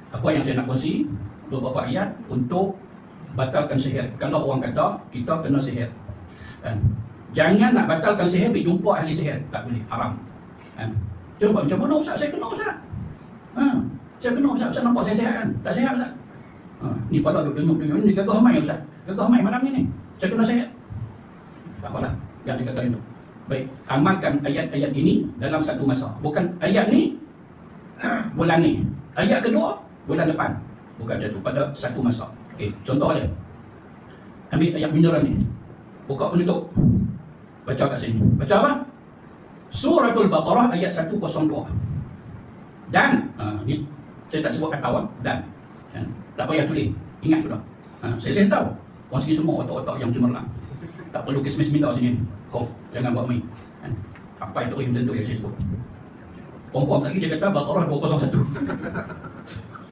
Apa yang saya nak kongsi beberapa ayat untuk batalkan sihir. Kalau orang kata kita kena sihir, kan? Jangan nak batalkan sihir pergi jumpa ahli sihir, tak boleh, haram, kan? Cuba macam mana Ustaz? Saya kena Ustaz. Saya kena Ustaz, Ustaz nampak saya sihat kan? Tak sihat Ustaz. Ni pada duduk ni gagah mai Ustaz. Gagah mai malam ni. Saya kena sihat. Tak apalah yang dikatakan itu. Baik, amalkan ayat-ayat ini dalam satu masa. Bukan ayat ni bulan ni, ayat kedua bulan depan. Bukan macam tu, pada satu masa. Okey, contoh dia. Ambil ayat mineral ni. Buka penutup. Baca kat sini. Baca apa? Suratul Baqarah ayat 102. Dan ni saya tak sebut atau dan. Tak payah tulis. Ingat sudah. Saya tahu. Orang sini semua otak-otak yang cemerlang. Tak perlu kismis minta sini. Jangan buat main. Apa yang terus macam tu yang saya sebut. Confirm lagi dia kata Baqarah 201.